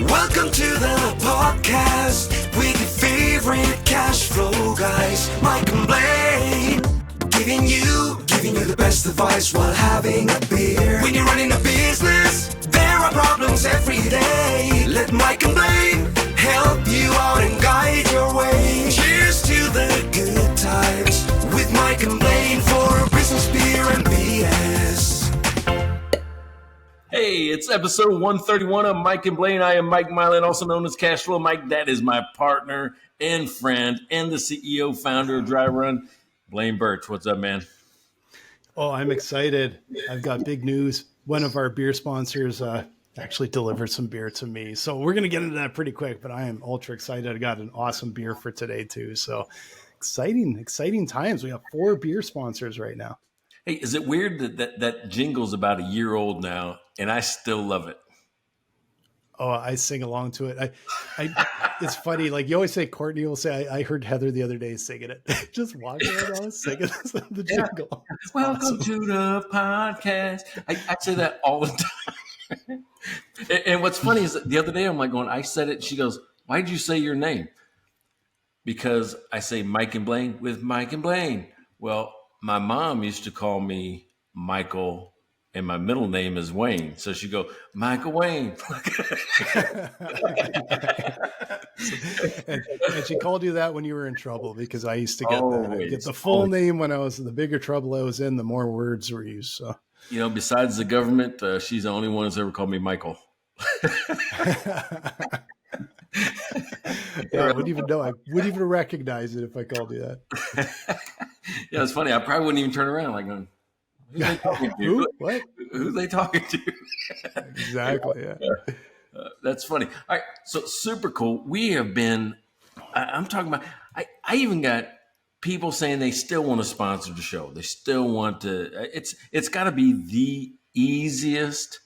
Welcome to the podcast with your favorite cash flow guys, Mike and Blaine. Giving you the best advice while having a beer. When you're running a business, there are problems every day. Let Mike and Blaine help you out and guide your way. Cheers to the good times with Mike and Blaine for business, beer, and BS. Hey, it's episode 131 of Mike and Blaine. I am Mike Mylan, also known as Cashflow Mike. That is my partner and friend and the CEO, founder of Dry Run, Blaine Birch. What's up, man? Oh, I'm excited. I've got big news. One of our beer sponsors actually delivered some beer to me. So we're going to get into that pretty quick, but I am ultra excited. I got an awesome beer for today too. So exciting times. We have 4 beer sponsors right now. Hey, is it weird that jingle's about a year old now, and I still love it? Oh, I sing along to it. It's funny. Like you always say, Courtney will say, I heard Heather the other day singing it. Just walking around, I was singing the jingle. Welcome to the podcast. I say that all the time. And what's funny is that the other day I'm like going, I said it. She goes, why'd you say your name? Because I say Mike and Blaine with Mike and Blaine. Well, my mom used to call me Michael, and my middle name is Wayne. So she'd go, Michael Wayne. and she called you that when you were in trouble, because I used to get the full name when I was the bigger trouble I was in, the more words were used. So, you know, besides the government, she's the only one that's ever called me Michael. Yeah, I wouldn't even know. I wouldn't even recognize it if I called you that. Yeah, it's funny. I probably wouldn't even turn around like going, who's they talking to? Who? What? Who's they talking to? Exactly, yeah. That's funny. All right, so super cool. We have been, I'm talking about, I even got people saying they still want to sponsor the show. They still want to, it's got to be the easiest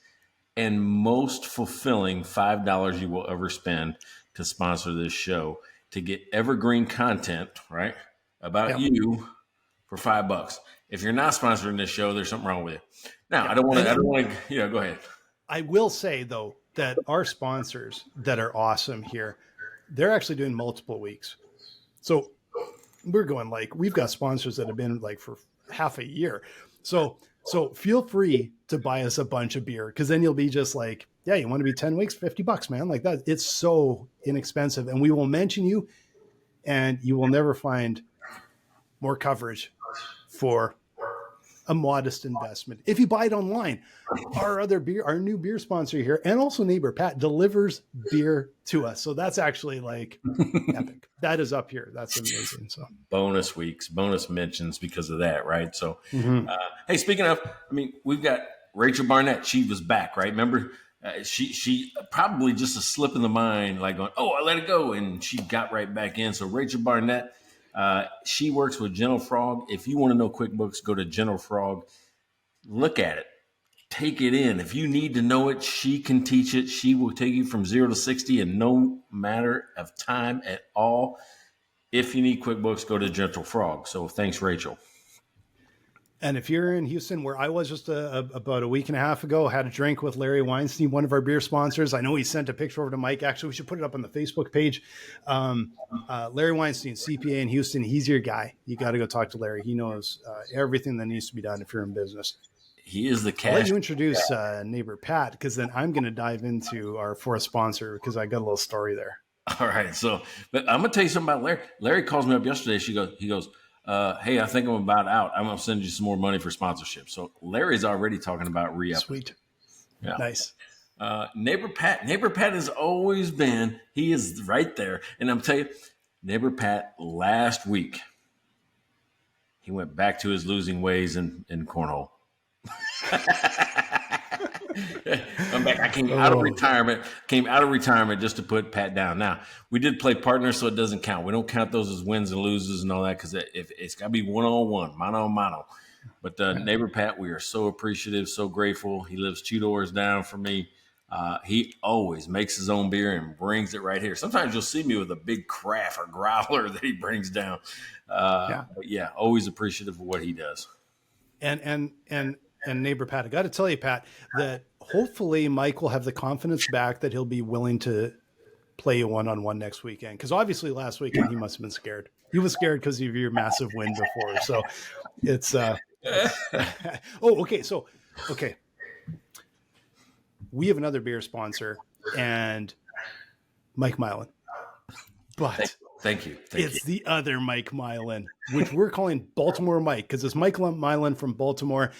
and most fulfilling $5 you will ever spend to sponsor this show, to get evergreen content, right, about you for $5. If you're not sponsoring this show, there's something wrong with you. Now, I don't want to, go ahead. I will say, though, that our sponsors that are awesome here, they're actually doing multiple weeks. So we're going we've got sponsors that have been for half a year. So feel free to buy us a bunch of beer, because then you'll be just you want to be 10 weeks, $50, man. Like that. It's so inexpensive. And we will mention you, and you will never find more coverage for a modest investment if you buy it online. Our new beer sponsor here, and also neighbor Pat, delivers beer to us. So that's actually epic. That is up here. That's amazing. So bonus weeks, bonus mentions because of that, right? So, hey, speaking of, we've got Rachel Barnett. She was back, right? Remember, she probably just a slip in the mind, going, oh, I let it go, and she got right back in. So Rachel Barnett. She works with Gentle Frog. If you want to know QuickBooks, go to Gentle Frog. Look at it. Take it in. If you need to know it, she can teach it. She will take you from 0 to 60 in no matter of time at all. If you need QuickBooks, go to Gentle Frog. So thanks, Rachel. And if you're in Houston, where I was just about a week and a half ago, had a drink with Larry Weinstein, one of our beer sponsors. I know he sent a picture over to Mike. Actually, we should put it up on the Facebook page. Larry Weinstein, CPA in Houston. He's your guy. You got to go talk to Larry. He knows everything that needs to be done if you're in business. He is the cash. I'll let you introduce neighbor Pat, because then I'm going to dive into our fourth sponsor, because I got a little story there. All right. So, but I'm going to tell you something about Larry. Larry calls me up yesterday. He goes, hey, I think I'm about out. I'm going to send you some more money for sponsorship. So Larry's already talking about re-up. Sweet. Yeah. Nice. Neighbor Pat has always been, he is right there. And I'm telling you, Neighbor Pat last week, he went back to his losing ways in cornhole. I'm back. I came out of retirement just to put Pat down. Now, we did play partners, so it doesn't count. We don't count those as wins and loses and all that, because it's got to be one-on-one, mano-a-mano. But neighbor Pat, we are so appreciative, so grateful. He lives 2 doors down from me. He always makes his own beer and brings it right here. Sometimes you'll see me with a big craft or growler that he brings down. But yeah, always appreciative of what he does. And and neighbor Pat, I got to tell you, Pat, that hopefully Mike will have the confidence back that he'll be willing to play you one-on-one next weekend. Because obviously last weekend he must have been scared. He was scared because of your massive win before. So it's oh, okay. So okay. We have another beer sponsor and Mike Milan. But thank you. It's the other Mike Milan, which we're calling Baltimore Mike, because it's Mike Milan from Baltimore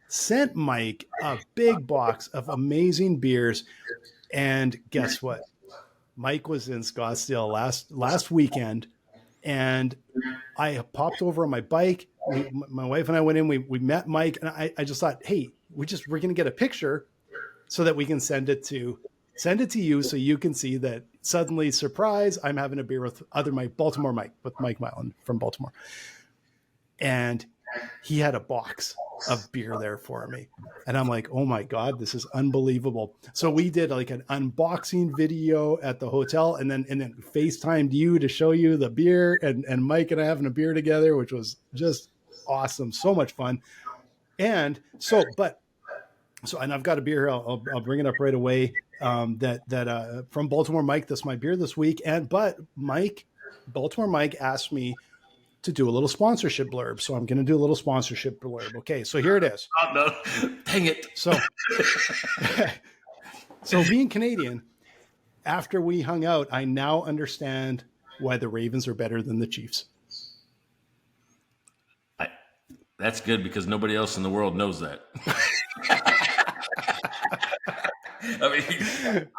sent Mike a big box of amazing beers. And guess what? Mike was in Scottsdale last weekend, and I popped over on my bike. My wife and I went in. We met Mike, and I just thought, hey, we're going to get a picture so that we can send it to you, so you can see that. Suddenly, surprise! I'm having a beer with Baltimore Mike, with Mike Milan from Baltimore, and he had a box of beer there for me. And I'm like, oh my God, this is unbelievable. So we did like an unboxing video at the hotel and then FaceTimed you to show you the beer, and Mike and I having a beer together, which was just awesome. So much fun. And so and I've got a beer here. I'll bring it up right away. That from Baltimore Mike, that's my beer this week. But Baltimore Mike asked me to do a little sponsorship blurb. So I'm going to do a little sponsorship blurb. Okay. So here it is. Oh, no. Dang it. So being Canadian, after we hung out, I now understand why the Ravens are better than the Chiefs. That's good, because nobody else in the world knows that. I mean,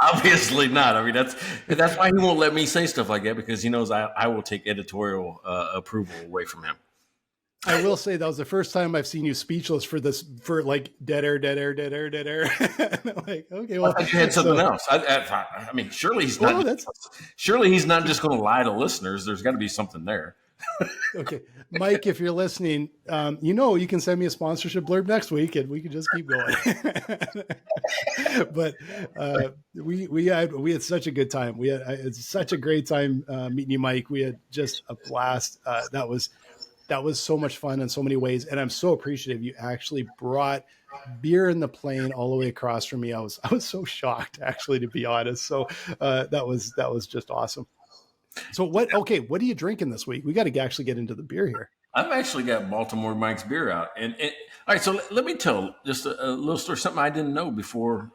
obviously not. I mean, that's why he won't let me say stuff like that, because he knows I will take editorial approval away from him. I will say that was the first time I've seen you speechless for like dead air. Like, okay, well, I thought you had something else. I mean, surely he's not. Surely he's not just going to lie to listeners. There's got to be something there. Okay, Mike, if you're listening, you can send me a sponsorship blurb next week, and we can just keep going. But we had such a good time. It's such a great time meeting you, Mike. We had just a blast. That was so much fun in so many ways, and I'm so appreciative you actually brought beer in the plane all the way across from me. I was so shocked, actually, to be honest. So that was just awesome. So what are you drinking this week? We got to actually get into the beer here. I've actually got Baltimore Mike's beer out. And all right, so let me tell just a little story, something I didn't know before.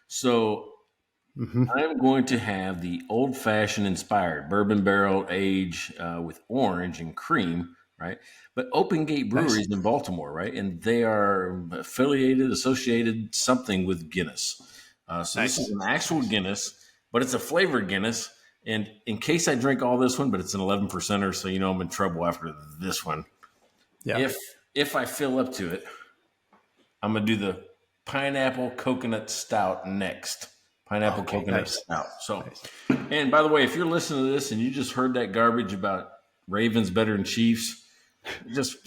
So I'm going to have the old fashioned inspired bourbon barrel age with orange and cream, right? But Open Gate Breweries in Baltimore, right? And they are associated something with Guinness. So this is an actual Guinness, but it's a flavored Guinness. And in case I drink all this one, but it's an 11%er, so I'm in trouble after this one. Yeah. If I fill up to it, I'm gonna do the pineapple coconut stout next. Stout. So, and by the way, if you're listening to this and you just heard that garbage about Ravens better than Chiefs, just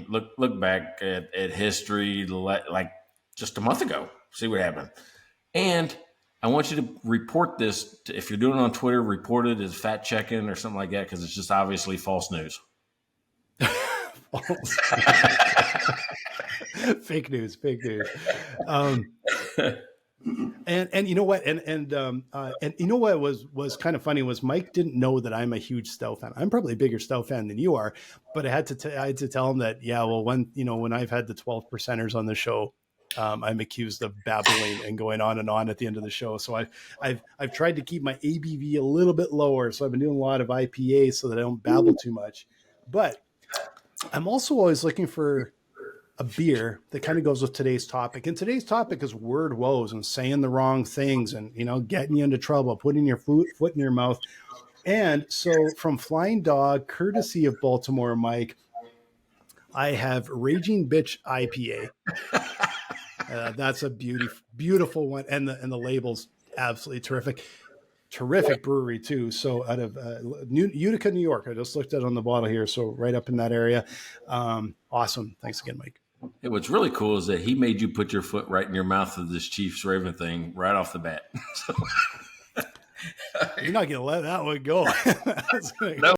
look back at history, like just a month ago. See what happened. And I want you to report this. If you're doing it on Twitter, report it as fact checking or something like that, because it's just obviously false news. Fake news. And you know what? And you know what was kind of funny was Mike didn't know that I'm a huge stout fan. I'm probably a bigger stout fan than you are, but I had to tell him that, when I've had the 12%ers on the show, I'm accused of babbling and going on at the end of the show. So I've tried to keep my ABV a little bit lower. So I've been doing a lot of IPA so that I don't babble too much, but I'm also always looking for a beer that kind of goes with today's topic. And today's topic is word woes and saying the wrong things and, getting you into trouble, putting your foot in your mouth. And so from Flying Dog, courtesy of Baltimore Mike, I have Raging Bitch IPA. That's a beautiful one. And the label's absolutely terrific. Terrific brewery too. So out of Utica, New York. I just looked at it on the bottle here. So right up in that area. Awesome. Thanks again, Mike. Hey, what's really cool is that he made you put your foot right in your mouth of this Chiefs Raven thing right off the bat. So, you're not going to let that one go. No.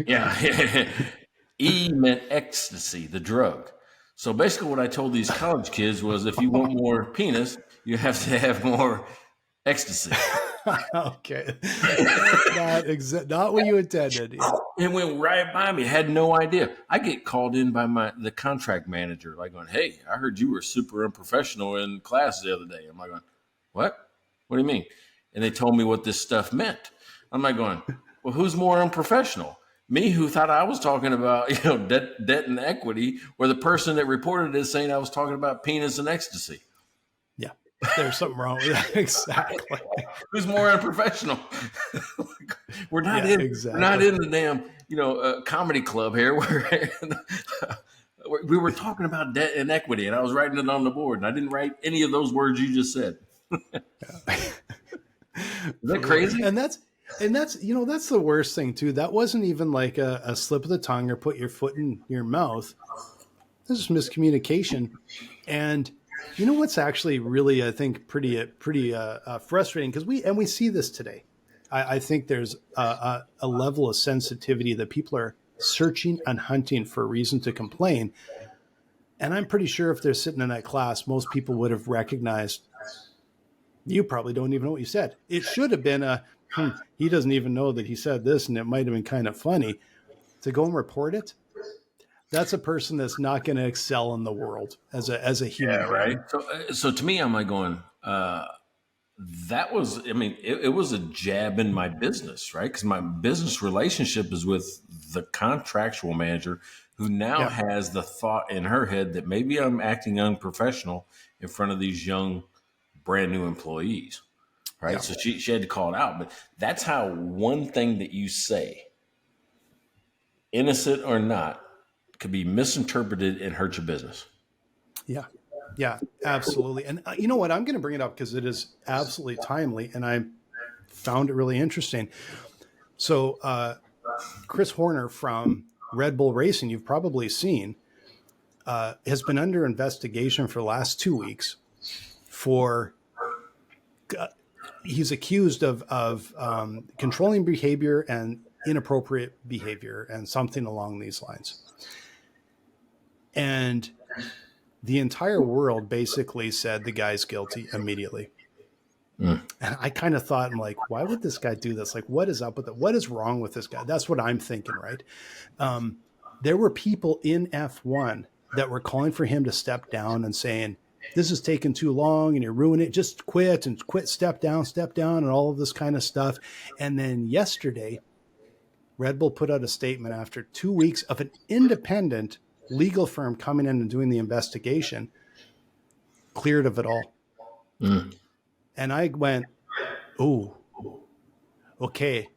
Yeah. E meant ecstasy, the drug. So basically what I told these college kids was if you want more penis, you have to have more ecstasy. Okay. Not what you intended. It went right by me. Had no idea. I get called in by the contract manager, like going, "Hey, I heard you were super unprofessional in class the other day." I'm like going, "What? What do you mean?" And they told me what this stuff meant. I'm like going, "Well, who's more unprofessional? Me, who thought I was talking about debt and equity, or the person that reported it saying I was talking about penis and ecstasy?" Yeah, there's something wrong with that. Exactly. Who's more unprofessional? We're not in the damn comedy club here. We were talking about debt and equity, and I was writing it on the board, and I didn't write any of those words you just said. Is that crazy? And that's the worst thing too. That wasn't even like a slip of the tongue or put your foot in your mouth. This is miscommunication. And you know what's actually really, I think, pretty frustrating, because we see this today. I think there's a level of sensitivity that people are searching and hunting for a reason to complain. And I'm pretty sure if they're sitting in that class, most people would have recognized, you probably don't even know what you said. It should have been he doesn't even know that he said this, and it might have been kind of funny. To go and report it, that's a person that's not going to excel in the world as a human. Yeah, right. So to me, I'm like going, that was, it was a jab in my business, right? Because my business relationship is with the contractual manager, who now has the thought in her head that maybe I'm acting unprofessional in front of these young, brand new employees, right? Yeah. So she had to call it out. But that's how one thing that you say innocent or not, could be misinterpreted and hurt your business. Yeah. Yeah, absolutely. And you know what? I'm going to bring it up because it is absolutely timely, and I found it really interesting. So, Chris Horner from Red Bull Racing, you've probably seen, has been under investigation for the last 2 weeks for he's accused of controlling behavior and inappropriate behavior and something along these lines. And the entire world basically said the guy's guilty immediately. And I kind of thought, I'm like, why would this guy do this? Like, what is up with it? What is wrong with this guy? That's what I'm thinking, right? There were people in F1 that were calling for him to step down and saying, this is taking too long and you're ruining it. Just quit, step down, and all of this kind of stuff. And then yesterday, Red Bull put out a statement after 2 weeks of an independent legal firm coming in and doing the investigation, cleared of it all. And I went, oh, okay.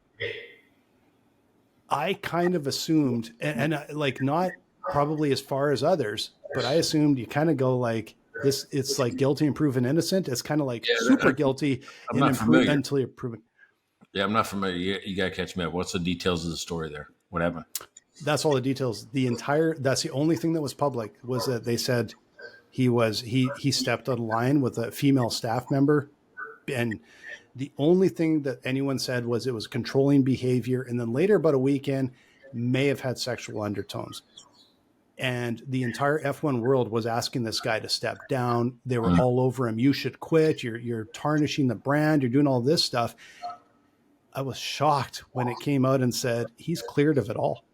I kind of assumed, and like not probably as far as others, but I assumed you kind of go like this. It's like guilty and proven innocent. It's kind of like super guilty until you're proven. Yeah, I'm not familiar. You got to catch me up. What's the details of the story there? What happened? That's all the details. That's the only thing that was public, was that they said he stepped out of line with a female staff member. And the only thing that anyone said was it was controlling behavior. And then later, about a weekend, may have had sexual undertones. And the entire F1 world was asking this guy to step down. They were all over him. You should quit. You're tarnishing the brand. You're doing all this stuff. I was shocked when it came out and said he's cleared of it all.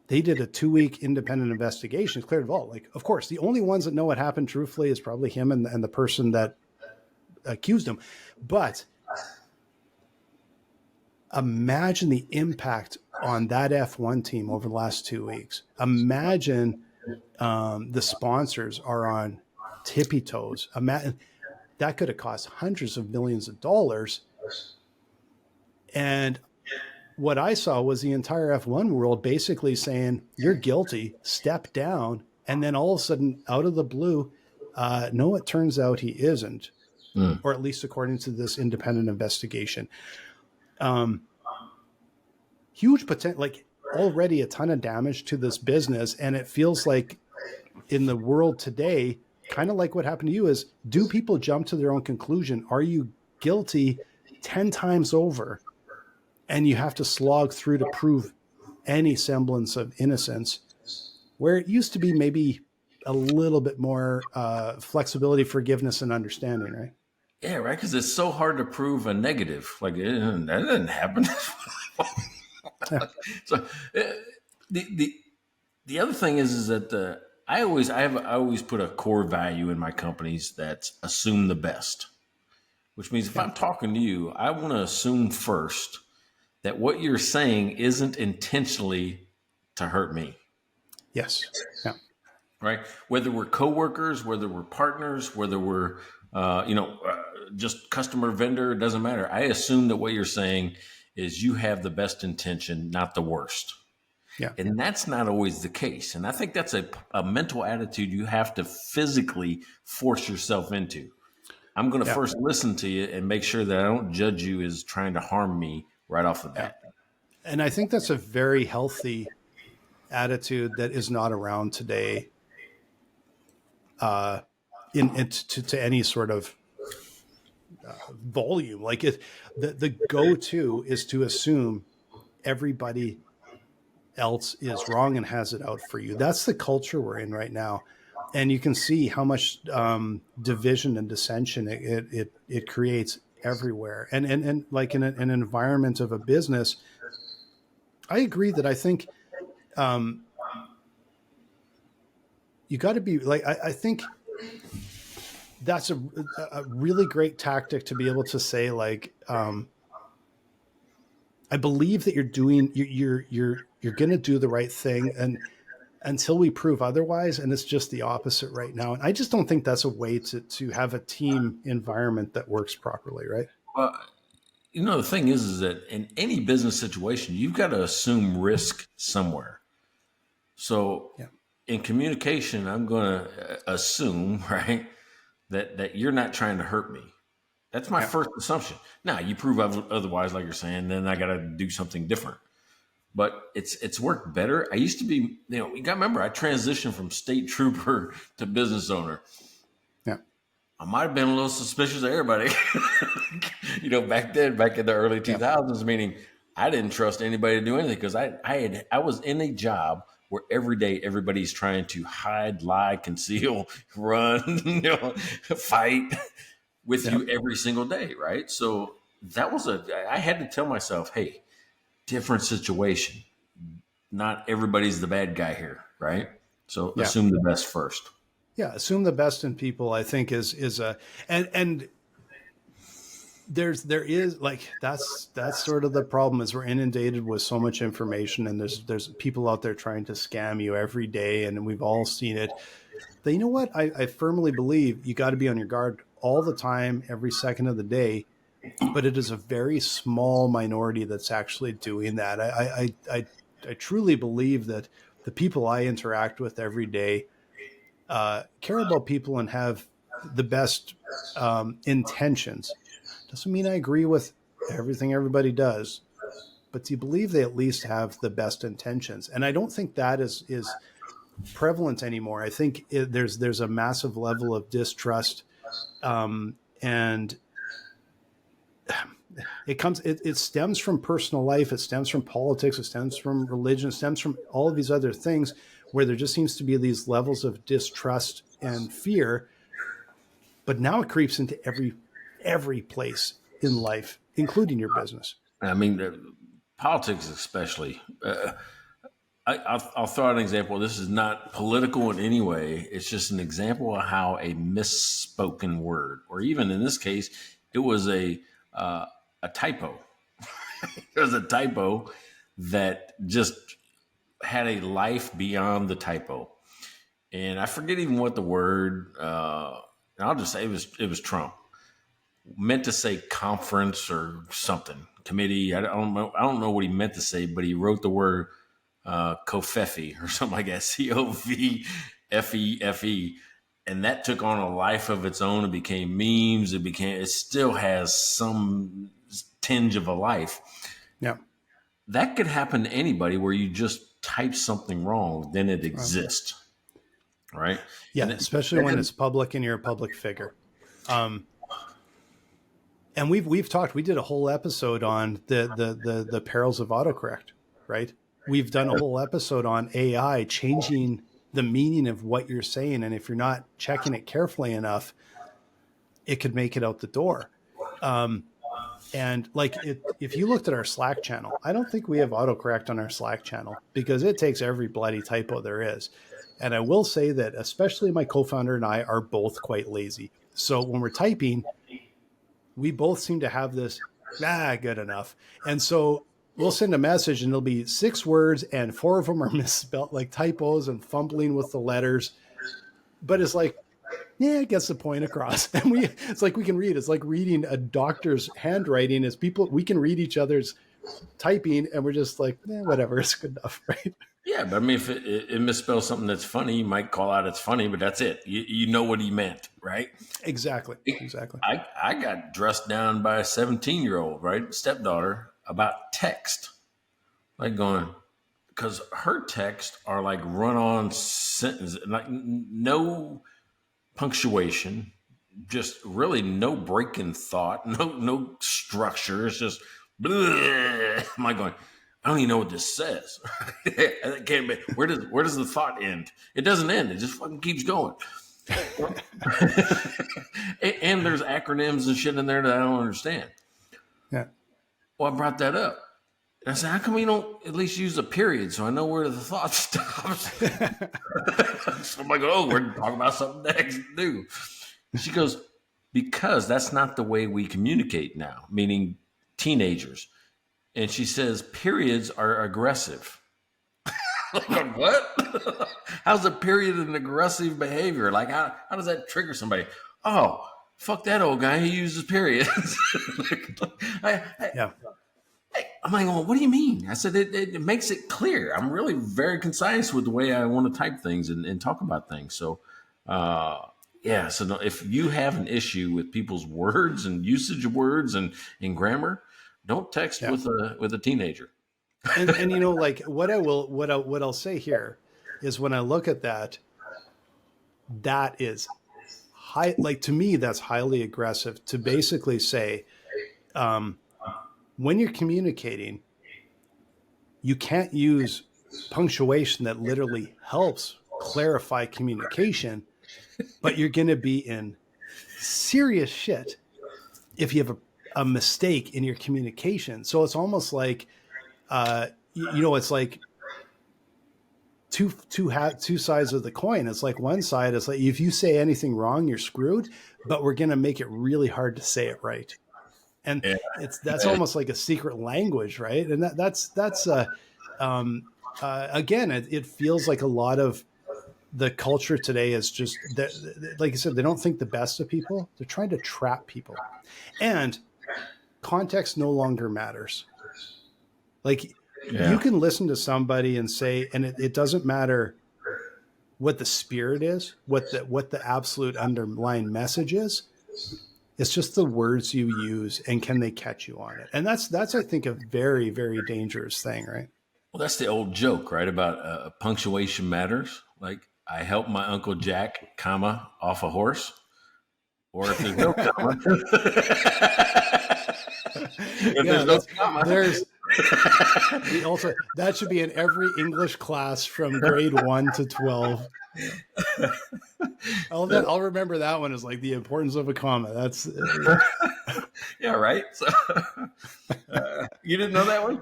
They did a 2-week independent investigation. It's cleared of all. Like, of course, the only ones that know what happened truthfully is probably him and the person that accused him. But imagine the impact on that F1 team over the last 2 weeks. Imagine the sponsors are on tippy toes. Imagine that could have cost hundreds of millions of dollars. And what I saw was the entire F1 world basically saying, you're guilty, step down. And then all of a sudden, out of the blue, no, it turns out he isn't. Or at least according to this independent investigation. Huge potential, like already a ton of damage to this business. And it feels like in the world today, kind of like what happened to you is, do people jump to their own conclusion? Are you guilty 10 times over? And you have to slog through to prove any semblance of innocence, where it used to be maybe a little bit more flexibility, forgiveness, and understanding, right? Yeah, right. Because it's so hard to prove a negative. Like that didn't happen. So the other thing is that I always put a core value in my companies that's assume the best, which means if I'm talking to you, I want to assume first that what you're saying isn't intentionally to hurt me. Yes. Yeah. Right. Whether we're coworkers, whether we're partners, whether we're just customer vendor, it doesn't matter. I assume that what you're saying is you have the best intention, not the worst. Yeah. And that's not always the case. And I think that's a mental attitude you have to physically force yourself into. I'm going to first listen to you and make sure that I don't judge you as trying to harm me right off the bat. And I think that's a very healthy attitude that is not around today to any sort of volume. Like the go-to is to assume everybody else is wrong and has it out for you. That's the culture we're in right now. And you can see how much division and dissension it creates everywhere. And like in an environment of a business, I agree that I think you got to be like, I think that's a really great tactic to be able to say like, I believe that you're going to do the right thing. And until we prove otherwise, and it's just the opposite right now. And I just don't think that's a way to have a team environment that works properly. Right. Well, The thing is that in any business situation, you've got to assume risk somewhere. So Yeah. in communication, I'm going to assume, right, that you're not trying to hurt me. That's my first assumption. Now, you prove otherwise, like you're saying, then I got to do something different. But it's worked better. I used to be, you got to remember, I transitioned from state trooper to business owner. Yeah. I might have been a little suspicious of everybody, back then, back in the early 2000s, meaning I didn't trust anybody to do anything because I was in a job where every day everybody's trying to hide, lie, conceal, run, fight with you every single day, right? So I had to tell myself, hey, different situation. Not everybody's the bad guy here, right? So assume the best first. Yeah, assume the best in people, I think is a and there is like that's sort of the problem is we're inundated with so much information, and there's people out there trying to scam you every day, and we've all seen it. But you know what? I firmly believe you got to be on your guard all the time, every second of the day. But it is a very small minority that's actually doing that. I truly believe that the people I interact with every day care about people and have the best intentions. Doesn't mean I agree with everything everybody does, but do you believe they at least have the best intentions? And I don't think that is prevalent anymore. I think there's a massive level of distrust, and it stems from personal life, it stems from politics, it stems from religion, it stems from all of these other things where there just seems to be these levels of distrust and fear. But now it creeps into every place in life, including your business. I mean, politics especially. I'll throw out an example. This is not political in any way. It's just an example of how a misspoken word, or even in this case, it was a typo. It was a typo that just had a life beyond the typo. And I forget even what the word, I'll just say it was Trump. Meant to say conference or something, committee. I don't know what he meant to say, but he wrote the word Covfefe or something like that, Covfefe. And that took on a life of its own. It became memes. It still has some tinge of a life. Yeah. That could happen to anybody where you just type something wrong, then it exists. Right. Yeah. Especially when it's public and you're a public figure. And we've talked, we did a whole episode on the perils of autocorrect, right? We've done a whole episode on AI changing the meaning of what you're saying. And if you're not checking it carefully enough, it could make it out the door. And like if you looked at our Slack channel, I don't think we have autocorrect on our Slack channel because it takes every bloody typo there is. And I will say that especially my co-founder and I are both quite lazy. So when we're typing, we both seem to have this, good enough. And so we'll send a message and it'll be 6 words and 4 of them are misspelled, like typos and fumbling with the letters. But it's like, it gets the point across. And it's like we can read. It's like reading a doctor's handwriting as people, we can read each other's typing and we're just like, whatever, it's good enough, right? Yeah, but I mean, if it misspells something that's funny, you might call out it's funny, but that's it. You know what he meant, right? Exactly. I got dressed down by a 17-year-old, right, stepdaughter about text, like going, because her texts are like run-on sentences, like no punctuation, just really no break in thought, no structure. It's just, bleh. Am I going? I don't even know what this says. It can't be. Where does the thought end? It doesn't end. It just fucking keeps going. And there's acronyms and shit in there that I don't understand. Yeah. Well, I brought that up. And I said, how come you don't at least use a period so I know where the thought stops? So I'm like, we're talking about something next new. She goes, because that's not the way we communicate now, meaning teenagers. And she says, periods are aggressive. Like, what? How's a period an aggressive behavior? Like, how does that trigger somebody? Oh, fuck that old guy. He uses periods. Yeah. I'm like, well, what do you mean? I said, it makes it clear. I'm really very concise with the way I want to type things and talk about things. So, yeah. So if you have an issue with people's words and usage of words and grammar, don't text with a teenager. And you know, like what I'll say here is when I look at that is high, like to me, that's highly aggressive to basically say, when you're communicating, you can't use punctuation that literally helps clarify communication, but you're going to be in serious shit if you have a mistake in your communication. So it's almost like, it's like two sides of the coin. It's like one side is like, if you say anything wrong, you're screwed, but we're going to make it really hard to say it right. And that's almost like a secret language, right? And that's again, it feels like a lot of the culture today is just that, like I said, they don't think the best of people. They're trying to trap people, and context no longer matters. Like you can listen to somebody and say, and it doesn't matter what the spirit is, what the absolute underlying message is. It's just the words you use and can they catch you on it? And that's I think a very, very dangerous thing, right? Well, that's the old joke, right? About punctuation matters. Like I helped my Uncle Jack, comma, off a horse. Or if there's no comma. There's also that should be in every English class from grade 1 to 12. I'll remember that one as like the importance of a comma. That's yeah, right. So, you didn't know that one?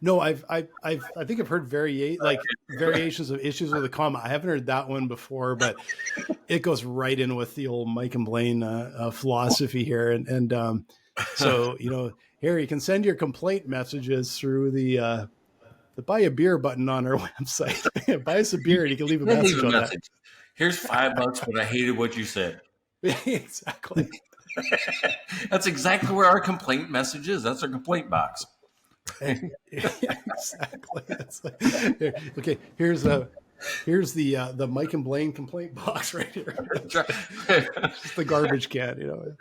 No, I think I've heard variations of issues with a comma. I haven't heard that one before, but it goes right in with the old Mike and Blaine philosophy here. And so here you can send your complaint messages through the buy a beer button on our website. Buy us a beer and you can leave a message on that. Here's $5, but I hated what you said. Exactly. That's exactly where our complaint message is. That's our complaint box. Yeah, exactly. It's like, okay, here's the Mike and Blaine complaint box right here. Just the garbage can,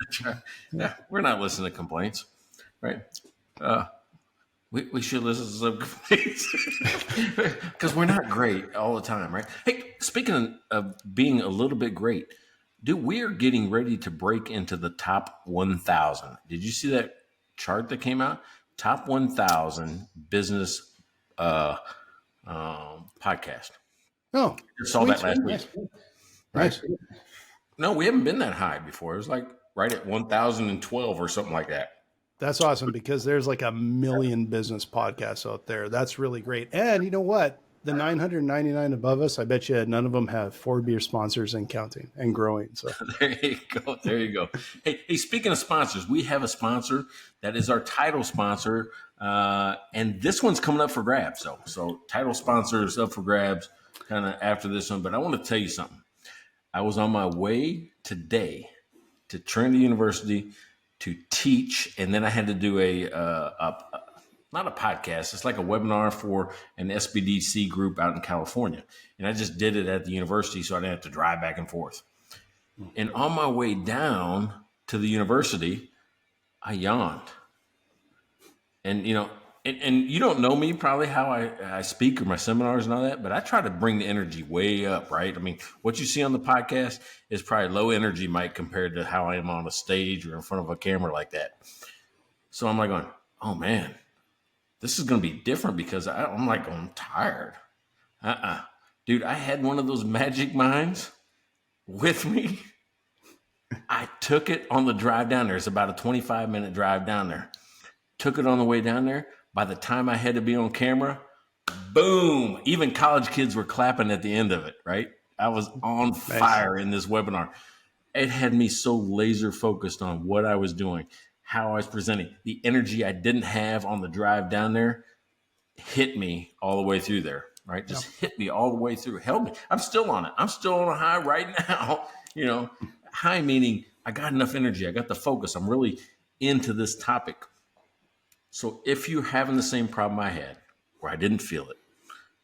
Yeah, we're not listening to complaints, right? We should listen to some complaints because we're not great all the time, right? Hey, speaking of being a little bit great, dude, we are getting ready to break into the top 1,000. Did you see that chart that came out? Top 1,000 business podcast. Oh, I saw that last week. Nice. No, we haven't been that high before. It was like right at 1,012 or something like that. That's awesome because there's like a million business podcasts out there. That's really great. And you know what? The 999 above us, I bet you none of them have 4 beer sponsors and counting and growing. So there you go. There you go. Hey, speaking of sponsors, we have a sponsor that is our title sponsor. And this one's coming up for grabs. So title sponsors up for grabs kind of after this one. But I want to tell you something. I was on my way today to Trinity University to teach, and then I had to do not a podcast. It's like a webinar for an SBDC group out in California. And I just did it at the university so I didn't have to drive back and forth. And on my way down to the university, I yawned. And, and you don't know me probably how I speak or my seminars and all that, but I try to bring the energy way up, right? I mean, what you see on the podcast is probably low energy, Mike, compared to how I am on a stage or in front of a camera like that. So I'm like going, oh, man. This is going to be different because I'm tired. Dude, I had one of those magic minds with me. I took it on the drive down there. It's about a 25-minute drive down there. Took it on the way down there. By the time I had to be on camera, boom. Even college kids were clapping at the end of it, right? I was on fire in this webinar. It had me so laser focused on what I was doing, how I was presenting. The energy I didn't have on the drive down there hit me all the way through there, right? Just hit me all the way through, held me. I'm still on it. I'm still on a high right now. High meaning I got enough energy. I got the focus. I'm really into this topic. So if you're having the same problem I had, where I didn't feel it,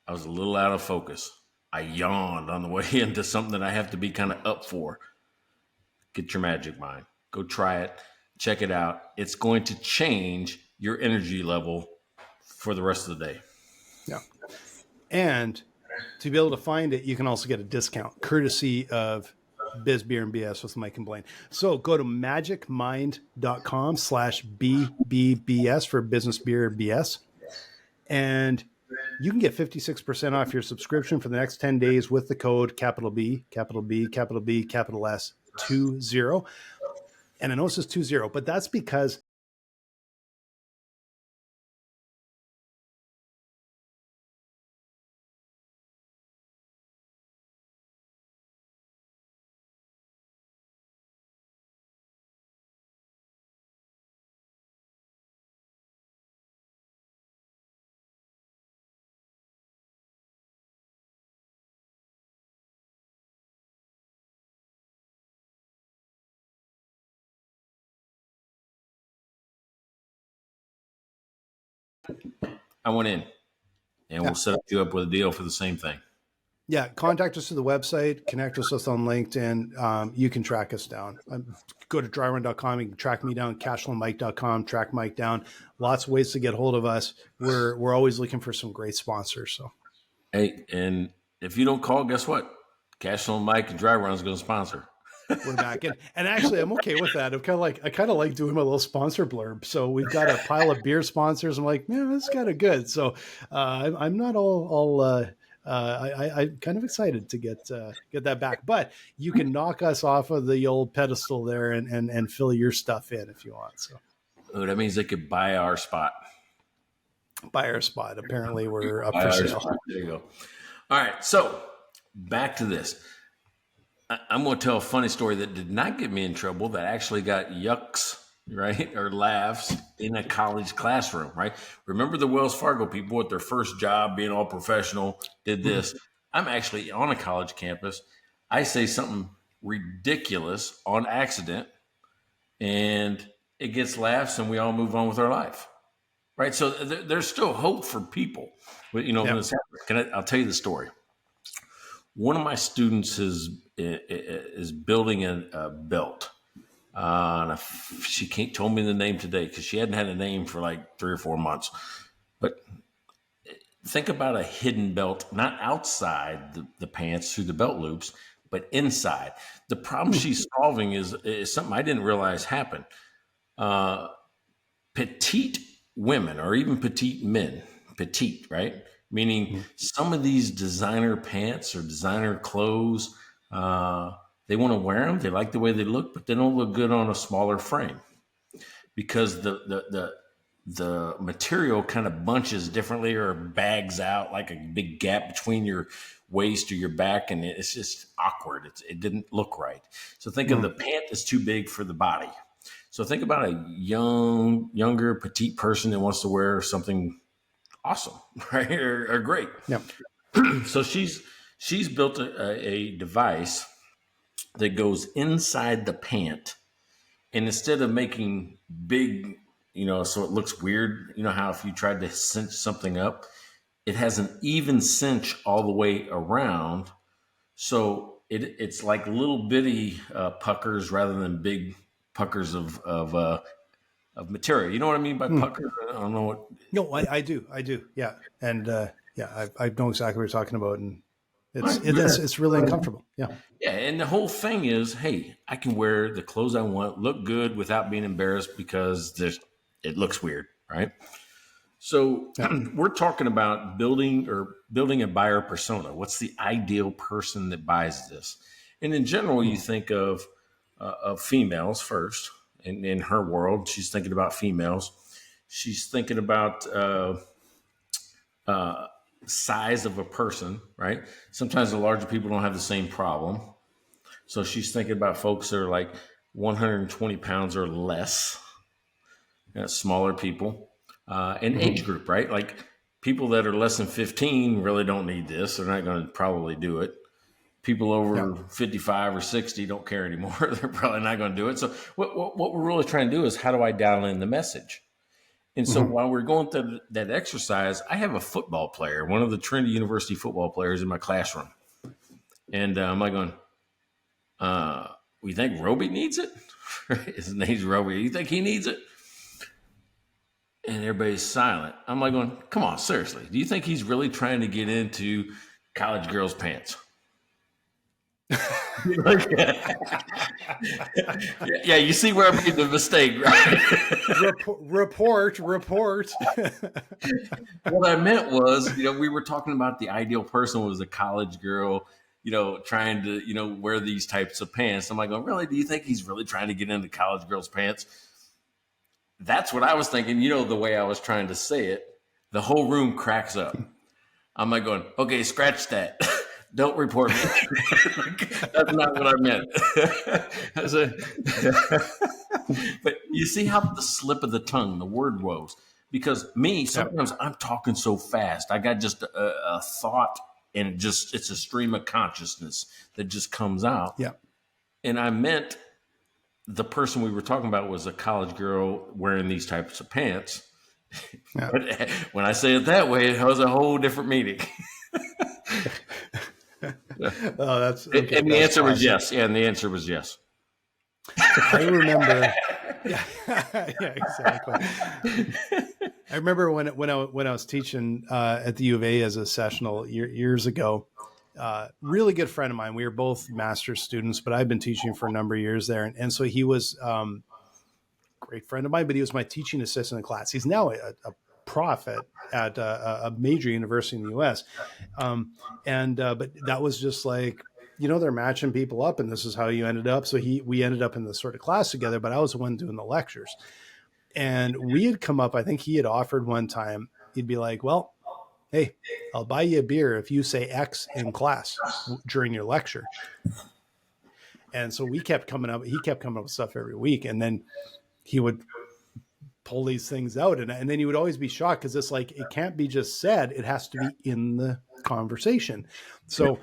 I was a little out of focus, I yawned on the way into something that I have to be kind of up for, get your magic mind. Go try it. Check it out. It's going to change your energy level for the rest of the day. Yeah. And to be able to find it, you can also get a discount courtesy of Biz Beer and BS with Mike and Blaine. So go to magicmind.com/BBBS for business beer BS. And you can get 56% off your subscription for the next 10 days with the code capital B, capital B, capital B, capital S 20. And I know it says 20, but that's because I went in and we'll set you up with a deal for the same thing. yeah, contact us through the website, connect us on LinkedIn. You can track us down. Go to dryrun.com. You can track me down, cashflowmike.com, track Mike down. Lots of ways to get hold of us. We're always looking for some great sponsors. So, hey, and if you don't call, guess what? Cashflow Mike and Dry Run is going to sponsor. we're back in. And actually, I'm okay with that. I kind of like doing my little sponsor blurb. So we've got a pile of beer sponsors. I'm like, man, that's kind of good. So I'm not I'm kind of excited to get that back, but you can knock us off of the old pedestal there and fill your stuff in if you want. So that means they could buy our spot. Buy our spot. Apparently we're up for sale. Spot. There you go. All right. So back to this. I'm going to tell a funny story that did not get me in trouble, that actually got yucks, right? Or laughs in a college classroom, right? Remember the Wells Fargo people at their first job, being all professional, did this. I'm actually on a college campus. I say something ridiculous on accident and it gets laughs and we all move on with our life, right? So there's still hope for people. You know, when this happens. I'll tell you the story. One of my students is building a belt. She told me the name today because she hadn't had a name for like 3 or 4 months. But think about a hidden belt, not outside the pants through the belt loops, but inside. The problem she's solving is something I didn't realize happened. Petite women or even petite men, petite, right? Meaning some of these designer pants or designer clothes, they want to wear them. They like the way they look, but they don't look good on a smaller frame because the material kind of bunches differently or bags out like a big gap between your waist or your back, and it's just awkward. It didn't look right. So think of the pant is too big for the body. So think about a younger, petite person that wants to wear something awesome, right? Or great. Yeah. So she's built a device that goes inside the pant, and instead of making big, so it looks weird, how if you tried to cinch something up, it has an even cinch all the way around. So it's like little bitty puckers rather than big puckers of material. You know what I mean by pucker? I don't know what. No, I do. Yeah. And I know exactly what you're talking about. And it's really uncomfortable. Yeah. Yeah. And the whole thing is, hey, I can wear the clothes I want, look good without being embarrassed because it looks weird. Right. So we're talking about building a buyer persona. What's the ideal person that buys this? And in general, you think of females first. In her world, she's thinking about females. She's thinking about size of a person, right? Sometimes the larger people don't have the same problem. So she's thinking about folks that are like 120 pounds or less, smaller people, and age group, right? Like people that are less than 15 really don't need this. They're not going to probably do it. People over 55 or 60 don't care anymore. They're probably not going to do it. So what we're really trying to do is, how do I dial in the message? And so while we're going through that exercise, I have a football player, one of the Trinity University football players in my classroom. And I'm like going, we think Roby needs it? His name's Roby. You think he needs it? And everybody's silent. I'm like going, come on, seriously. Do you think he's really trying to get into college girls' pants? Yeah, you see where I made the mistake, right? Report. What I meant was, we were talking about the ideal person was a college girl, trying to, wear these types of pants. I'm like, oh, really? Do you think he's really trying to get into college girls' pants? That's what I was thinking. The way I was trying to say it, the whole room cracks up. I'm like going, okay, scratch that. Don't report me. That's not what I meant. But you see how the slip of the tongue, the word woes, because sometimes I'm talking so fast. I got just a thought, and it's a stream of consciousness that just comes out. Yeah. And I meant the person we were talking about was a college girl wearing these types of pants. Yeah. But when I say it that way, it has a whole different meaning. Oh, that's okay. And the answer was yes. Yeah, and the answer was yes. I remember. Yeah, exactly. I remember when I was teaching at the U of A as a sessional years ago. Really good friend of mine. We were both master's students, but I've been teaching for a number of years there, and so he was a great friend of mine. But he was my teaching assistant in class. He's now a prof at a major university in the U.S. But that was just like, they're matching people up, and this is how you ended up. So we ended up in this sort of class together, but I was the one doing the lectures. And we had come up, I think he had offered one time, he'd be like, well, hey, I'll buy you a beer if you say X in class during your lecture. And so he kept coming up with stuff every week. And then he would pull these things out. And then you would always be shocked, because it's like, it can't be just said, it has to be in the conversation. So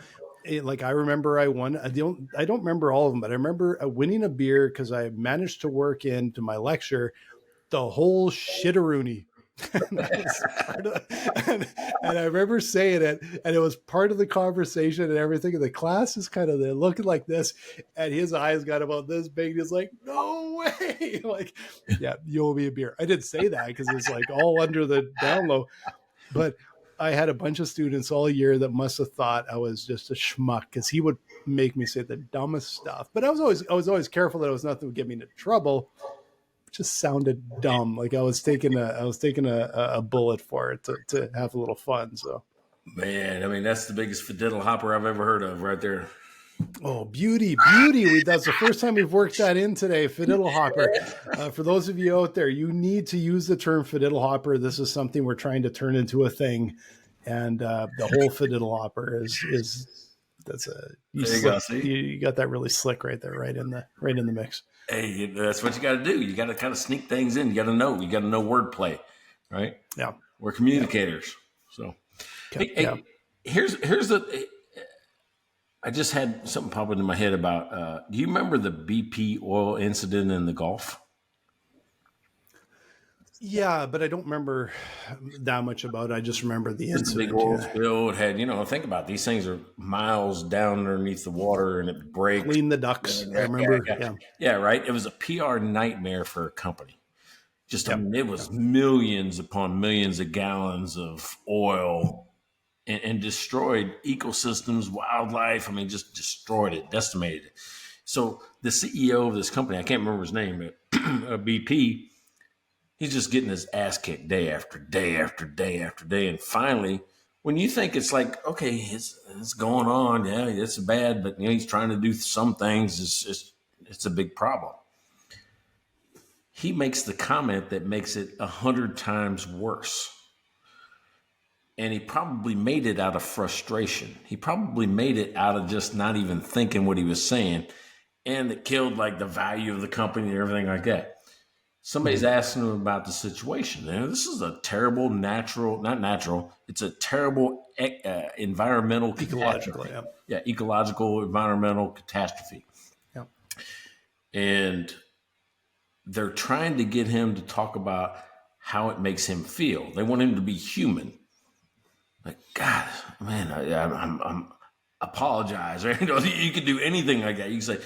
I remember I won, I don't remember all of them, but I remember winning a beer because I managed to work into my lecture the whole shitteroonie. and I remember saying it, and it was part of the conversation and everything. And the class is kind of there looking like this, and his eyes got about this big. And he's like, "No way!" Like, yeah, you owe me a beer. I didn't say that because it's like all under the down low, but I had a bunch of students all year that must have thought I was just a schmuck, because he would make me say the dumbest stuff. But I was always careful that it was nothing that would get me into trouble. Just sounded dumb, like I was taking a bullet for it to have a little fun. So, man, I mean, that's the biggest fiddle hopper I've ever heard of, right there. Oh, beauty! That's the first time we've worked that in today. Fiddle hopper. For those of you out there, you need to use the term fiddle hopper. This is something we're trying to turn into a thing, and the whole fiddle hopper is that's a you got that really slick right there, right in the mix. Hey, that's what you got to do. You got to kind of sneak things in. You got to know wordplay, right? Yeah, we're communicators. So, hey, here's the. I just had something pop into my head about. Do you remember the BP oil incident in the Gulf? Yeah, but I don't remember that much about it. I just remember the incident. It's a big oil spill. It had, think about it. These things are miles down underneath the water, and it breaks. Clean the ducts. I remember. Yeah, right. It was a PR nightmare for a company. It was millions upon millions of gallons of oil, and destroyed ecosystems, wildlife. I mean, just destroyed it, decimated it. So the CEO of this company, I can't remember his name, but BP. He's just getting his ass kicked day after day after day after day. And finally, when you think it's like, okay, it's going on. Yeah, it's bad, but he's trying to do some things. It's a big problem. He makes the comment that makes it 100 times worse. And he probably made it out of frustration. He probably made it out of just not even thinking what he was saying. And it killed like the value of the company and everything like that. somebody's asking him about the situation. And this is a terrible not natural. It's a terrible environmental Ecological, catastrophe. Yeah, ecological, environmental catastrophe. yeah. And they're trying to get him to talk about how it makes him feel. They want him to be human. Like, God, man, I'm apologize. Or, you can do anything like that. You can say,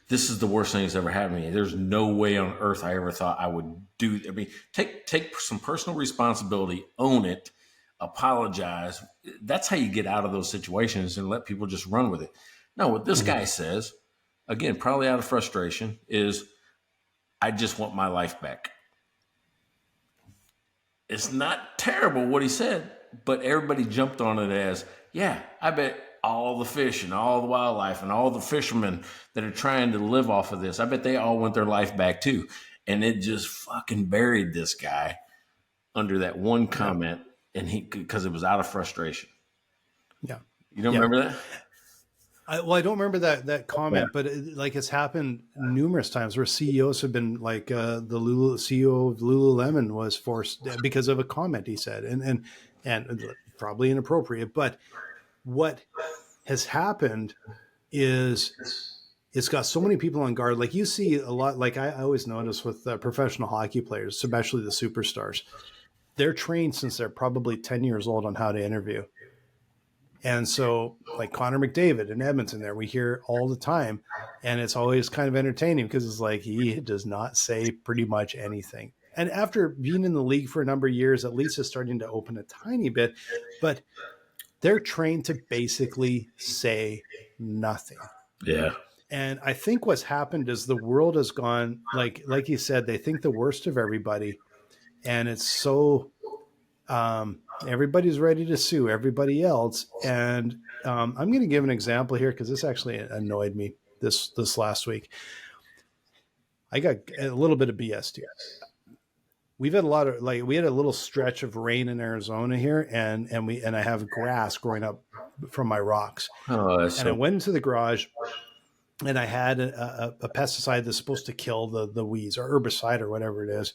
this is the worst thing that's ever happened to me. There's no way on earth I ever thought I would do. I mean, take some personal responsibility, own it, apologize. That's how you get out of those situations and let people just run with it. No, what this guy says, again, probably out of frustration, is I just want my life back. It's not terrible what he said, but everybody jumped on it as, yeah, I bet all the fish and all the wildlife and all the fishermen that are trying to live off of this, I bet they all want their life back too. And it just fucking buried this guy under that one comment, and because it was out of frustration. Yeah. You don't remember that? I don't remember that comment, but it's happened numerous times where CEOs have been like the CEO of Lululemon was forced because of a comment he said, and probably inappropriate. But what has happened is it's got so many people on guard. Like you see a lot. Like I always notice with professional hockey players, especially the superstars, they're trained since they're probably 10 years old on how to interview. And so like Connor McDavid in Edmonton there, we hear all the time, and it's always kind of entertaining because it's like he does not say pretty much anything. And after being in the league for a number of years, at least it's starting to open a tiny bit, but they're trained to basically say nothing. Yeah. And I think what's happened is the world has gone, like you said, they think the worst of everybody. And it's so, everybody's ready to sue everybody else. And I'm going to give an example here because this actually annoyed me this last week. I got a little bit of BS too. We've had we had a little stretch of rain in Arizona here, and I have grass growing up from my rocks. Oh, I went into the garage, and I had a pesticide that's supposed to kill the weeds, or herbicide, or whatever it is.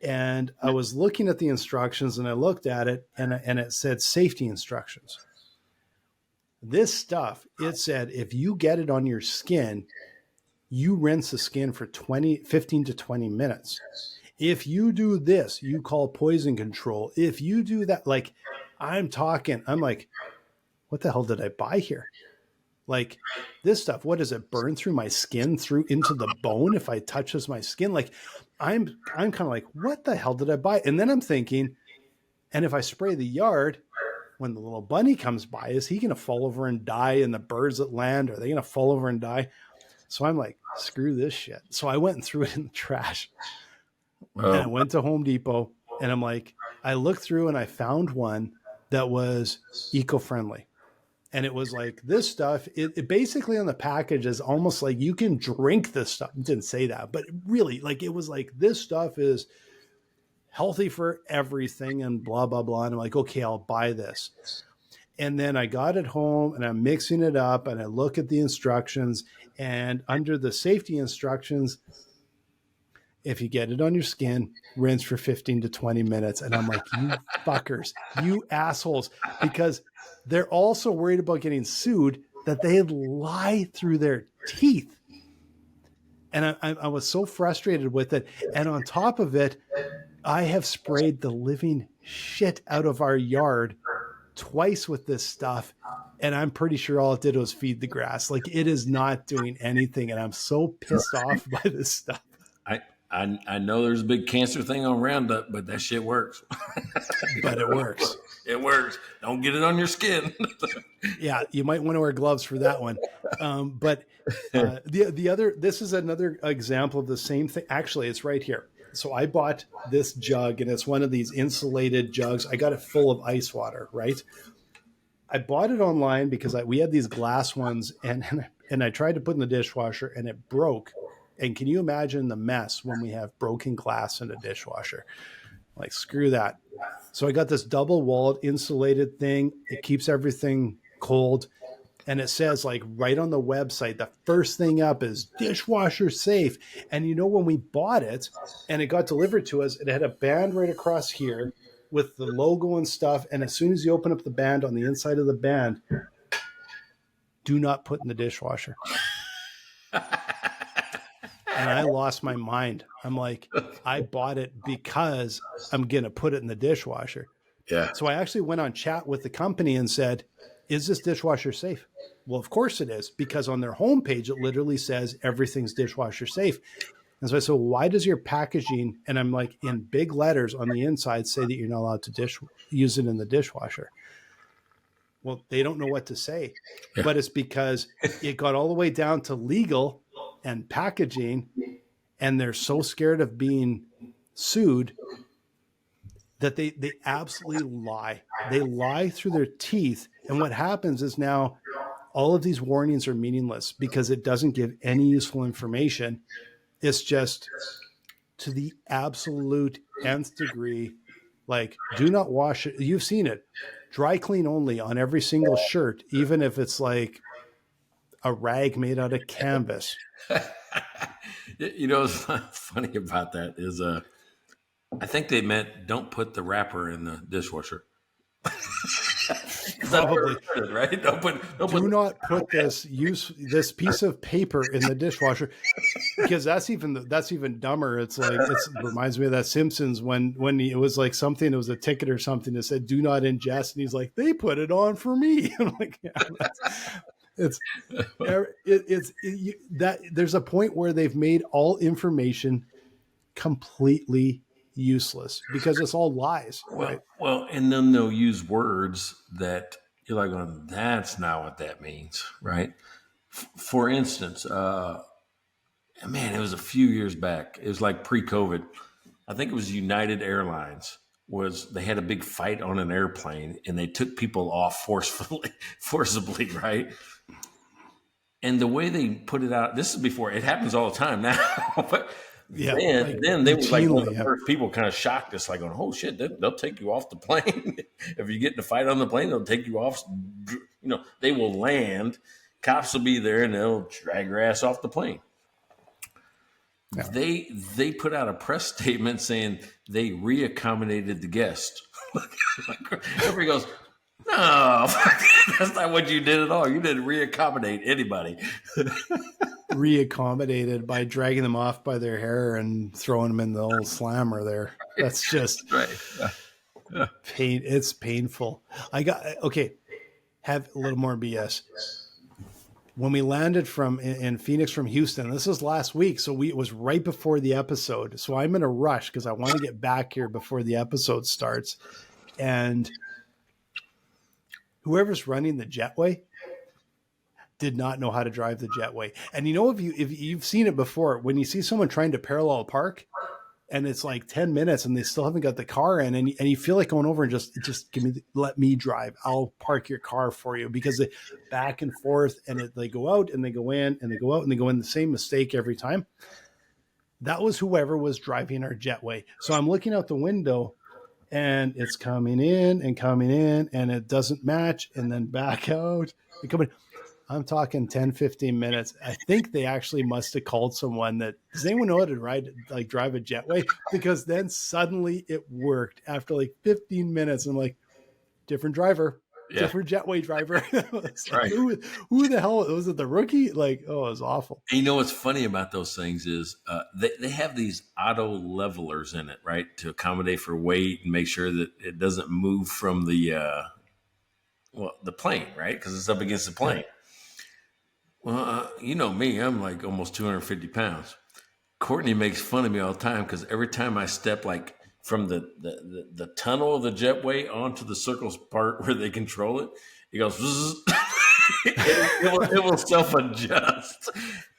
And I was looking at the instructions, and I looked at it, and it said safety instructions. This stuff, it said, if you get it on your skin, you rinse the skin for 15 to 20 minutes. If you do this, you call poison control. If you do that, like I'm like, what the hell did I buy here? Like this stuff, what does it burn through my skin through into the bone if I touches my skin? Like I'm kind of like, what the hell did I buy? And then I'm thinking, and if I spray the yard, when the little bunny comes by, is he going to fall over and die? And the birds that land, are they going to fall over and die? So I'm like, screw this shit. So I went and threw it in the trash. And I went to Home Depot, and I'm like, I looked through and I found one that was eco-friendly. And it was like this stuff, it basically on the package is almost like you can drink this stuff. It didn't say that, but really, like it was like this stuff is healthy for everything and blah, blah, blah. And I'm like, okay, I'll buy this. And then I got it home and I'm mixing it up and I look at the instructions, and under the safety instructions, if you get it on your skin, rinse for 15 to 20 minutes. And I'm like, you fuckers, you assholes, because they're also worried about getting sued that they lie through their teeth. And I was so frustrated with it. And on top of it, I have sprayed the living shit out of our yard twice with this stuff. And I'm pretty sure all it did was feed the grass. Like it is not doing anything. And I'm so pissed off by this stuff. I know there's a big cancer thing on Roundup, but that shit works. But it works. It works. Don't get it on your skin. Yeah, you might want to wear gloves for that one. But the other, this is another example of the same thing. Actually, it's right here. So I bought this jug, and it's one of these insulated jugs. I got it full of ice water, right? I bought it online because we had these glass ones, and I tried to put in the dishwasher, and it broke. And can you imagine the mess when we have broken glass in a dishwasher? Like, screw that. So I got this double-walled insulated thing. It keeps everything cold. And it says like right on the website, the first thing up is dishwasher safe. And when we bought it and it got delivered to us, it had a band right across here with the logo and stuff. And as soon as you open up the band, on the inside of the band, do not put in the dishwasher. And I lost my mind. I'm like, I bought it because I'm going to put it in the dishwasher. Yeah. So I actually went on chat with the company and said, is this dishwasher safe? Well, of course it is, because on their homepage, it literally says everything's dishwasher safe. And so I said, why does your packaging, and I'm like, in big letters on the inside, say that you're not allowed to use it in the dishwasher? Well, they don't know what to say, but it's because it got all the way down to legal and packaging, and they're so scared of being sued that they absolutely lie. They lie through their teeth. And what happens is now all of these warnings are meaningless because it doesn't give any useful information. It's just to the absolute nth degree. Like, do not wash it. You've seen it. Dry clean only on every single shirt, even if it's like a rag made out of canvas. What's funny about that is I think they meant don't put the wrapper in the dishwasher. Probably. Right? Do not put this piece of paper in the dishwasher, because that's even dumber. It's like, it reminds me of that Simpsons when it was like something, it was a ticket or something that said do not ingest, and he's like, they put it on for me. I'm like, yeah, there's a point where they've made all information completely useless because it's all lies. Right? Well, and then they'll use words that you're like, oh, that's not what that means, right? For instance, man, it was a few years back. It was like pre-COVID. I think it was United Airlines. They had a big fight on an airplane and they took people off forcibly, right? And the way they put it out, this is before, it happens all the time now, but yeah, then they were like one of the first people kind of shocked us, like, going, oh shit, they'll take you off the plane. If you get in a fight on the plane, they'll take you off. They will land, cops will be there, and they'll drag your ass off the plane. Yeah. They put out a press statement saying they reaccommodated the guest. Everybody goes, no, that's not what you did at all. You didn't reaccommodate anybody. Reaccommodated by dragging them off by their hair and throwing them in the old slammer there. That's just right. Pain. It's painful. Have a little more BS. When we landed in Phoenix from Houston, this was last week, so it was right before the episode. So I'm in a rush because I want to get back here before the episode starts. And whoever's running the jetway did not know how to drive the jetway. And if you've seen it before, when you see someone trying to parallel park and it's like 10 minutes and they still haven't got the car in, and you feel like going over and just let me drive. I'll park your car for you, because they back and forth and they go out and they go in and they go out and they go in, the same mistake every time. That was whoever was driving our jetway. So I'm looking out the window and it's coming in and it doesn't match, and then back out and coming. I'm talking 10, 15 minutes. I think they actually must have called someone does anyone know how to drive a jetway? Because then suddenly it worked after like 15 minutes. I'm like, different driver, different jetway driver. Right. Who the hell was it? The rookie? Like, oh, it was awful. And what's funny about those things is they have these auto levelers in it, right, to accommodate for weight and make sure that it doesn't move from the plane, right, because it's up against the plane. Well, me, I'm like almost 250 pounds. Courtney makes fun of me all the time because every time I step like from the tunnel of the jetway onto the circles part where they control it, it goes, it will self-adjust.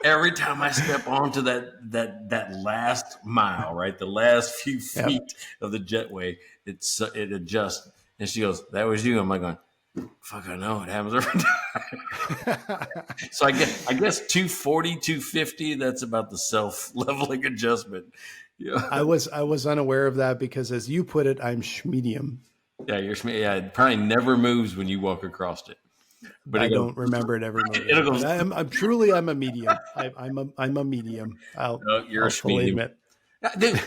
Every time I step onto that last mile, right, the last few feet of the jetway, it adjusts. And she goes, that was you. I'm like going, fuck, I know, it happens every time. So I guess 240, 250, that's about the self-leveling adjustment. Yeah. I was unaware of that because, as you put it, I'm schmedium. Yeah, you're schmedium. Yeah, it probably never moves when you walk across it. But I don't remember it every movie. It'll go. But I'm a medium. I'm a medium. You're I'll a fully medium. admit. Dude,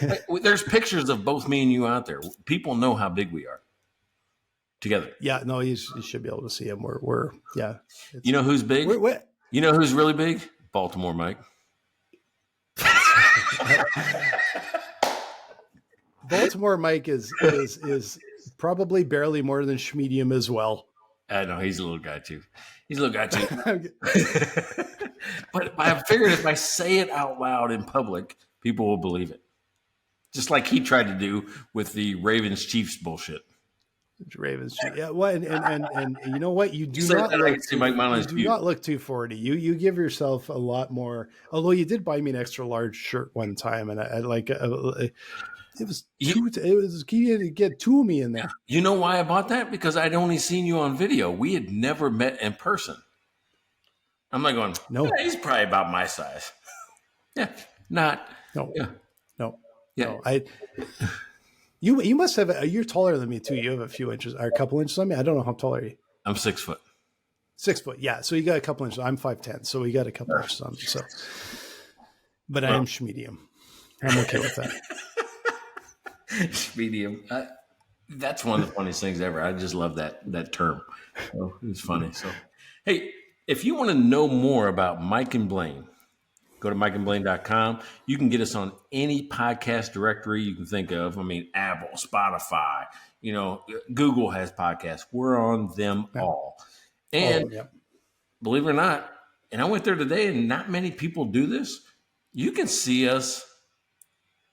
there's pictures of both me and you out there. People know how big we are together. Yeah, no, you should be able to see him. We're yeah. You know who's big? You know who's really big? Baltimore Mike. Baltimore Mike is probably barely more than Schmedium as well. I know he's a little guy too. But I figured if I say it out loud in public, people will believe it. Just like he tried to do with the Ravens Chiefs bullshit. Ravens, yeah. Well, and you know what? You do not look too 40. You give yourself a lot more. Although you did buy me an extra large shirt one time, and I like it was two. It was key to get two of me in there. You know why I bought that? Because I'd only seen you on video. We had never met in person. I'm like going, no, yeah, he's probably about my size. Yeah, not. No, yeah, no, yeah. No, You must have. You're taller than me too. You have a few inches or a couple inches on me. I don't know how tall are you. I'm 6 foot. 6 foot. Yeah. So you got a couple inches. I'm 5'10". So we got a couple inches on me. So, but I am schmedium. I'm okay with that. Schmedium. That's one of the funniest things ever. I just love that term. So it's funny. So, hey, if you want to know more about Mike and Blaine, go to mikeandblaine.com. You can get us on any podcast directory you can think of. I mean, Apple, Spotify, Google has podcasts. We're on them all. And believe it or not, and I went there today and not many people do this. You can see us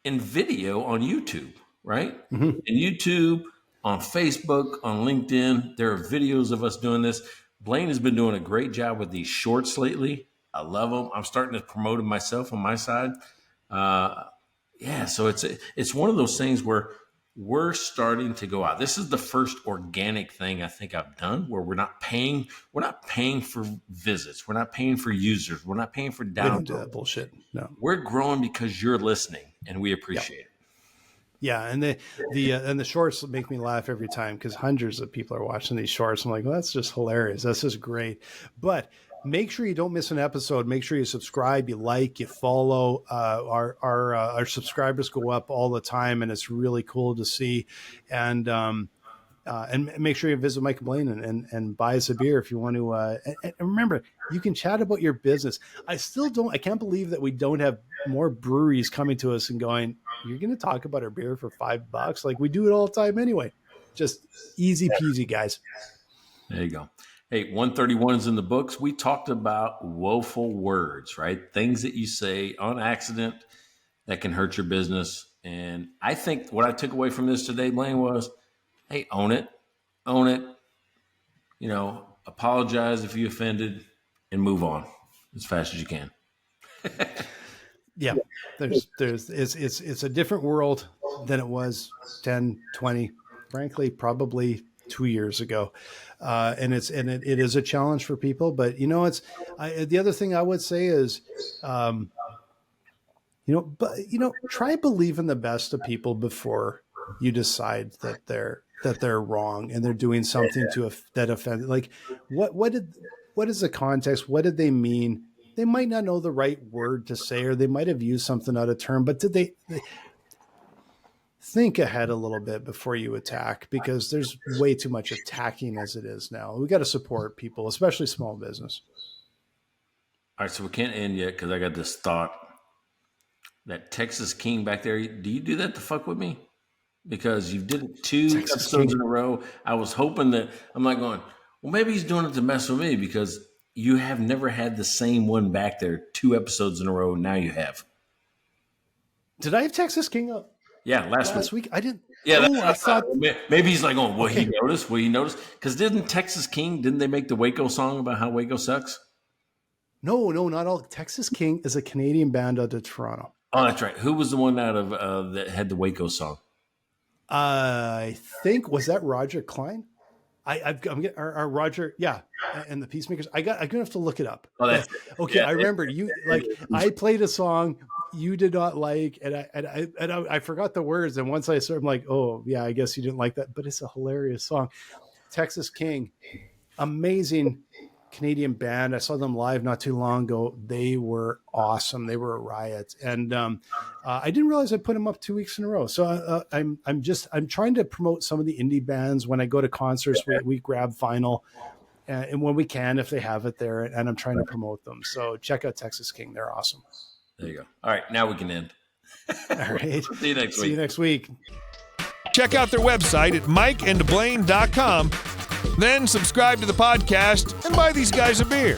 in video on YouTube, right? Mm-hmm. In YouTube, on Facebook, on LinkedIn, there are videos of us doing this. Blaine has been doing a great job with these shorts lately. I love them. I'm starting to promote them myself on my side. So it's one of those things where we're starting to go out. This is the first organic thing I think I've done where we're not paying for visits. We're not paying for users. We're not paying for downloads. We don't do that bullshit. No. We're growing because you're listening and we appreciate it. Yeah, and the shorts make me laugh every time because hundreds of people are watching these shorts. I'm like, well, that's just hilarious. That's just great. But make sure you don't miss an episode. Make sure you subscribe, you like, you follow. Our subscribers go up all the time, and it's really cool to see. And make sure you visit Mike Blaine and buy us a beer if you want to. And remember, you can chat about your business. I can't believe that we don't have more breweries coming to us and going, you're going to talk about our beer for $5? Like we do it all the time anyway. Just easy peasy, guys. There you go. Hey, 131 is in the books. We talked about woeful words, right? Things that you say on accident that can hurt your business. And I think what I took away from this today, Blaine, was, hey, own it. Apologize if you offended and move on as fast as you can. Yeah. It's a different world than it was 10, 20, frankly, probably 2 years ago. And it is a challenge for people, but the other thing I would say is, try believe in the best of people before you decide that they're wrong and they're doing something that offends. Like what is the context? What did they mean? They might not know the right word to say, or they might have used something out of term, but did they think ahead a little bit before you attack, because there's way too much attacking as it is now. We got to support people, especially small business. All right. So we can't end yet, cause I got this thought that Texas King back there. Do you do that to fuck with me? Because you did it 2 episodes in a row. I was hoping that I'm like going, well, maybe he's doing it to mess with me because you have never had the same one back there 2 episodes in a row. Now you have. Did I have Texas King up? Yeah, last week. I didn't. Yeah, I thought maybe he's like, oh, will he notice? Will he notice? Because didn't they make the Waco song about how Waco sucks? No, not all. Texas King is a Canadian band out of Toronto. Oh, that's right. Who was the one out of that had the Waco song? I think, was that Roger Klein? I'm getting our Roger, yeah, and the Peacemakers. I'm gonna have to look it up. Oh, that's okay. Yeah, I remember you I played a song you did not like, and I forgot the words. And once I started, I'm like, oh yeah, I guess you didn't like that, but it's a hilarious song. Texas King. amazing Canadian band. I saw them live not too long ago. They were awesome. They were a riot. And I didn't realize I put them up 2 weeks in a row. So I'm trying to promote some of the indie bands. When I go to concerts, we grab vinyl and when we can, if they have it there, and I'm trying to promote them. So check out Texas King. They're awesome. There you go. All right. Now we can end. All right. See you next week. See you next week. Check out their website at mikeandblaine.com. Then subscribe to the podcast and buy these guys a beer.